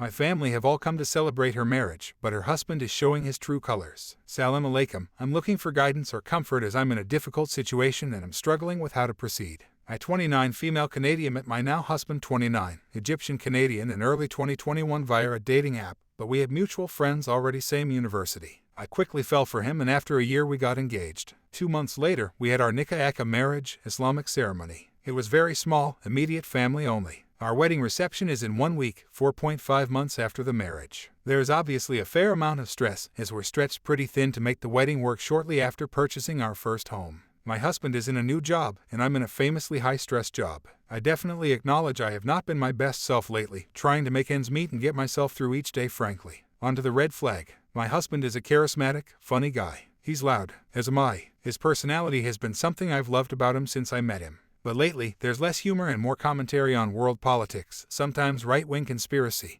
My family have all come to celebrate her marriage, but her husband is showing his true colors. Salam alaikum, I'm looking for guidance or comfort as I'm in a difficult situation and I'm struggling with how to proceed. I 29 female Canadian met my now husband 29, Egyptian Canadian in early 2021 via a dating app, but we have mutual friends already same university. I quickly fell for him and after a year we got engaged. 2 months later, we had our nikah marriage, Islamic ceremony. It was very small, immediate family only. Our wedding reception is in 1 week, 4.5 months after the marriage. There is obviously a fair amount of stress as we're stretched pretty thin to make the wedding work shortly after purchasing our first home. My husband is in a new job, and I'm in a famously high-stress job. I definitely acknowledge I have not been my best self lately, trying to make ends meet and get myself through each day frankly. Onto the red flag. My husband is a charismatic, funny guy. He's loud, as am I. His personality has been something I've loved about him since I met him. But lately, there's less humor and more commentary on world politics, sometimes right-wing conspiracy,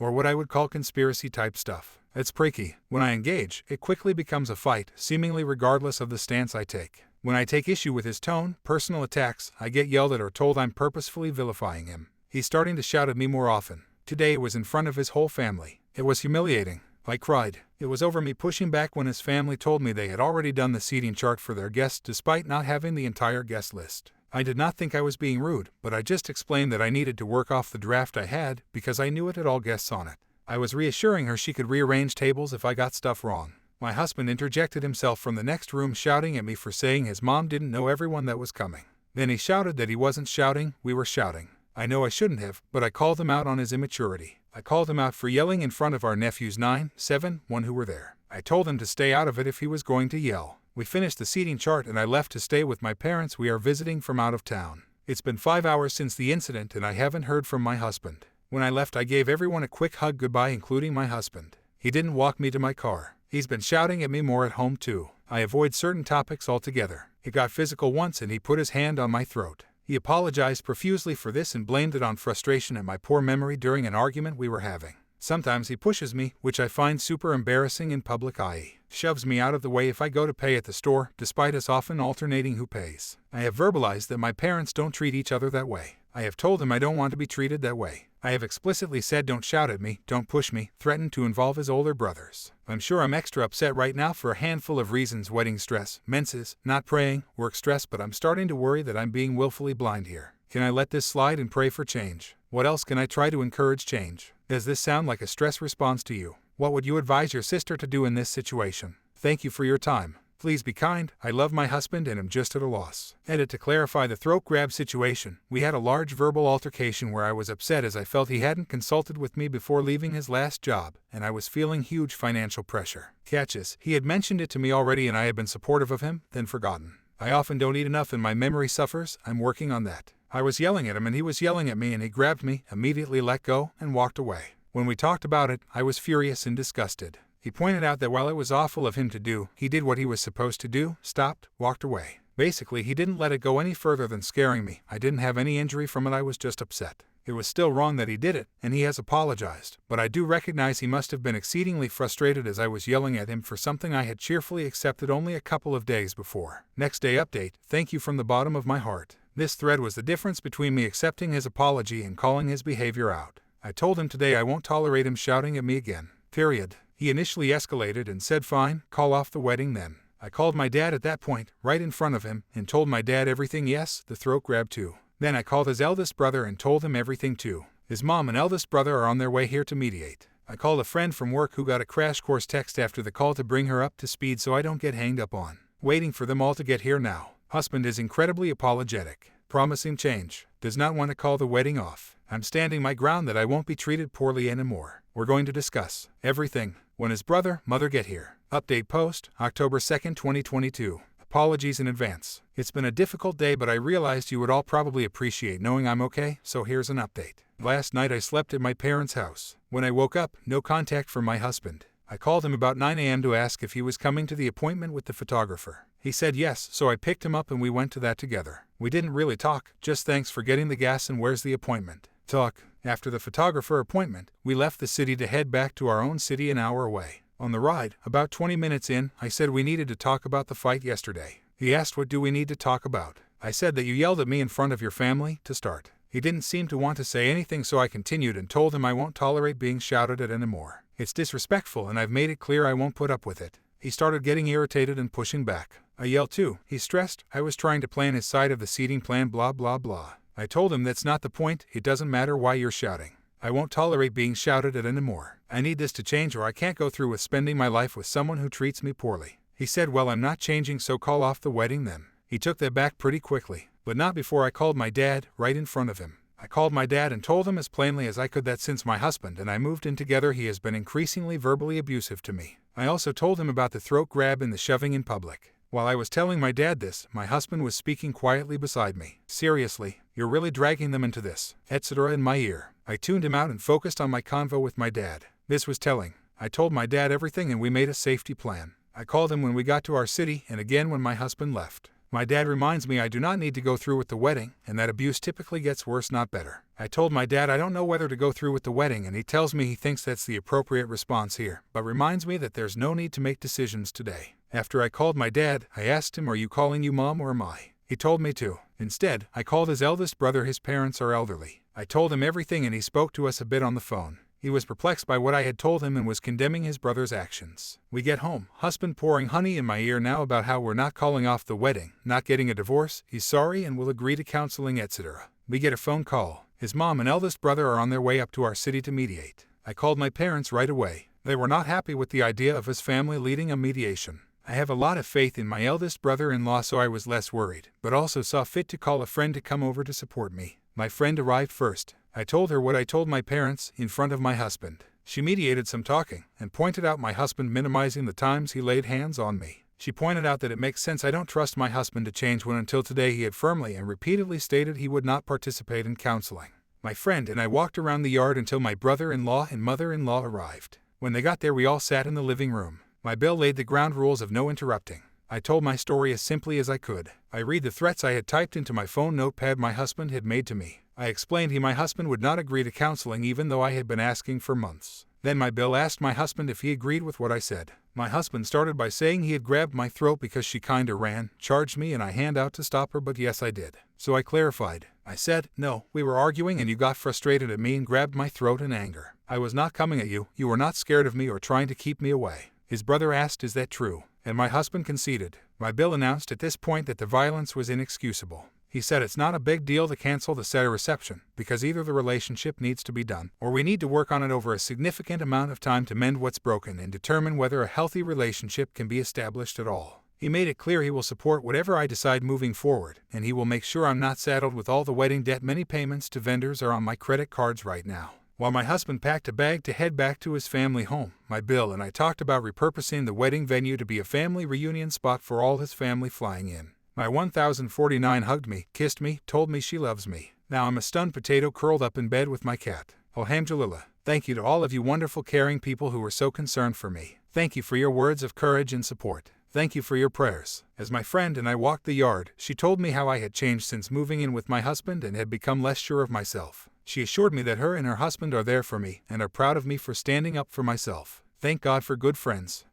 or what I would call conspiracy-type stuff. It's pricky. When I engage, it quickly becomes a fight, seemingly regardless of the stance I take. When I take issue with his tone, personal attacks, I get yelled at or told I'm purposefully vilifying him. He's starting to shout at me more often. Today it was in front of his whole family. It was humiliating. I cried. It was over me pushing back when his family told me they had already done the seating chart for their guests despite not having the entire guest list. I did not think I was being rude, but I just explained that I needed to work off the draft I had because I knew it had all guests on it. I was reassuring her she could rearrange tables if I got stuff wrong. My husband interjected himself from the next room shouting at me for saying his mom didn't know everyone that was coming. Then he shouted that he wasn't shouting, we were shouting. I know I shouldn't have, but I called him out on his immaturity. I called him out for yelling in front of our nephews 9, 7, 1 who were there. I told him to stay out of it if he was going to yell. We finished the seating chart and I left to stay with my parents. We are visiting from out of town. It's been 5 hours since the incident and I haven't heard from my husband. When I left I gave everyone a quick hug goodbye including my husband. He didn't walk me to my car. He's been shouting at me more at home too. I avoid certain topics altogether. It got physical once and he put his hand on my throat. He apologized profusely for this and blamed it on frustration and my poor memory during an argument we were having. Sometimes he pushes me, which I find super embarrassing in public, i.e. shoves me out of the way if I go to pay at the store, despite us often alternating who pays. I have verbalized that my parents don't treat each other that way. I have told him I don't want to be treated that way. I have explicitly said don't shout at me, don't push me, threatened to involve his older brothers. I'm sure I'm extra upset right now for a handful of reasons: wedding stress, menses, not praying, work stress, but I'm starting to worry that I'm being willfully blind here. Can I let this slide and pray for change? What else can I try to encourage change? Does this sound like a stress response to you? What would you advise your sister to do in this situation? Thank you for your time. Please be kind. I love my husband and am just at a loss. Edit: to clarify the throat grab situation, we had a large verbal altercation where I was upset as I felt he hadn't consulted with me before leaving his last job, and I was feeling huge financial pressure. Catches: he had mentioned it to me already and I had been supportive of him, then forgotten. I often don't eat enough and my memory suffers. I'm working on that. I was yelling at him and he was yelling at me and he grabbed me, immediately let go, and walked away. When we talked about it, I was furious and disgusted. He pointed out that while it was awful of him to do, he did what he was supposed to do, stopped, walked away. Basically, he didn't let it go any further than scaring me. I didn't have any injury from it, I was just upset. It was still wrong that he did it, and he has apologized, but I do recognize he must have been exceedingly frustrated as I was yelling at him for something I had cheerfully accepted only a couple of days before. Next day update: thank you from the bottom of my heart. This thread was the difference between me accepting his apology and calling his behavior out. I told him today I won't tolerate him shouting at me again. Period. He initially escalated and said fine, call off the wedding then. I called my dad at that point, right in front of him, and told my dad everything. Yes, the throat grab too. Then I called his eldest brother and told him everything too. His mom and eldest brother are on their way here to mediate. I called a friend from work who got a crash course text after the call to bring her up to speed so I don't get hanged up on. Waiting for them all to get here now. Husband is incredibly apologetic. Promising change. Does not want to call the wedding off. I'm standing my ground that I won't be treated poorly anymore. We're going to discuss everything. When his brother, mother get here. Update post, October 2nd, 2022. Apologies in advance. It's been a difficult day, but I realized you would all probably appreciate knowing I'm okay, so here's an update. Last night I slept at my parents' house. When I woke up, no contact from my husband. I called him about 9 a.m. to ask if he was coming to the appointment with the photographer. He said yes, so I picked him up and we went to that together. We didn't really talk, just thanks for getting the gas and where's the appointment. Talk. After the photographer appointment, we left the city to head back to our own city an hour away. On the ride, about 20 minutes in, I said we needed to talk about the fight yesterday. He asked what do we need to talk about. I said that you yelled at me in front of your family, to start. He didn't seem to want to say anything, so I continued and told him I won't tolerate being shouted at anymore. It's disrespectful and I've made it clear I won't put up with it. He started getting irritated and pushing back. I yelled too. He stressed I was trying to plan his side of the seating plan, blah blah blah. I told him that's not the point, it doesn't matter why you're shouting. I won't tolerate being shouted at anymore. I need this to change or I can't go through with spending my life with someone who treats me poorly. He said, well, I'm not changing, so call off the wedding then. He took that back pretty quickly, but not before I called my dad right in front of him. I called my dad and told him as plainly as I could that since my husband and I moved in together, he has been increasingly verbally abusive to me. I also told him about the throat grab and the shoving in public. While I was telling my dad this, my husband was speaking quietly beside me. Seriously, you're really dragging them into this, etc. in my ear. I tuned him out and focused on my convo with my dad. This was telling. I told my dad everything and we made a safety plan. I called him when we got to our city and again when my husband left. My dad reminds me I do not need to go through with the wedding and that abuse typically gets worse, not better. I told my dad I don't know whether to go through with the wedding and he tells me he thinks that's the appropriate response here, but reminds me that there's no need to make decisions today. After I called my dad, I asked him, are you calling you mom or am I? He told me to. Instead, I called his eldest brother. His parents are elderly. I told him everything and he spoke to us a bit on the phone. He was perplexed by what I had told him and was condemning his brother's actions. We get home, husband pouring honey in my ear now about how we're not calling off the wedding, not getting a divorce, he's sorry and will agree to counseling, etc. We get a phone call. His mom and eldest brother are on their way up to our city to mediate. I called my parents right away. They were not happy with the idea of his family leading a mediation. I have a lot of faith in my eldest brother-in-law, so I was less worried, but also saw fit to call a friend to come over to support me. My friend arrived first. I told her what I told my parents in front of my husband. She mediated some talking and pointed out my husband minimizing the times he laid hands on me. She pointed out that it makes sense I don't trust my husband to change when until today he had firmly and repeatedly stated he would not participate in counseling. My friend and I walked around the yard until my brother-in-law and mother-in-law arrived. When they got there, we all sat in the living room. My bill laid the ground rules of no interrupting. I told my story as simply as I could. I read the threats I had typed into my phone notepad my husband had made to me. I explained my husband would not agree to counseling even though I had been asking for months. Then my bill asked my husband if he agreed with what I said. My husband started by saying he had grabbed my throat because she kinda ran, charged me and I hand out to stop her, but yes I did. So I clarified. I said, no, we were arguing and you got frustrated at me and grabbed my throat in anger. I was not coming at you, you were not scared of me or trying to keep me away. His brother asked, is that true? And my husband conceded. My bill announced at this point that the violence was inexcusable. He said it's not a big deal to cancel the set of reception, because either the relationship needs to be done, or we need to work on it over a significant amount of time to mend what's broken and determine whether a healthy relationship can be established at all. He made it clear he will support whatever I decide moving forward, and he will make sure I'm not saddled with all the wedding debt. Many payments to vendors are on my credit cards right now. While my husband packed a bag to head back to his family home, my bill and I talked about repurposing the wedding venue to be a family reunion spot for all his family flying in. My 1049 hugged me, kissed me, told me she loves me. Now I'm a stunned potato curled up in bed with my cat. Alhamdulillah. Thank you to all of you wonderful, caring people who were so concerned for me. Thank you for your words of courage and support. Thank you for your prayers. As my friend and I walked the yard, she told me how I had changed since moving in with my husband and had become less sure of myself. She assured me that her and her husband are there for me and are proud of me for standing up for myself. Thank God for good friends.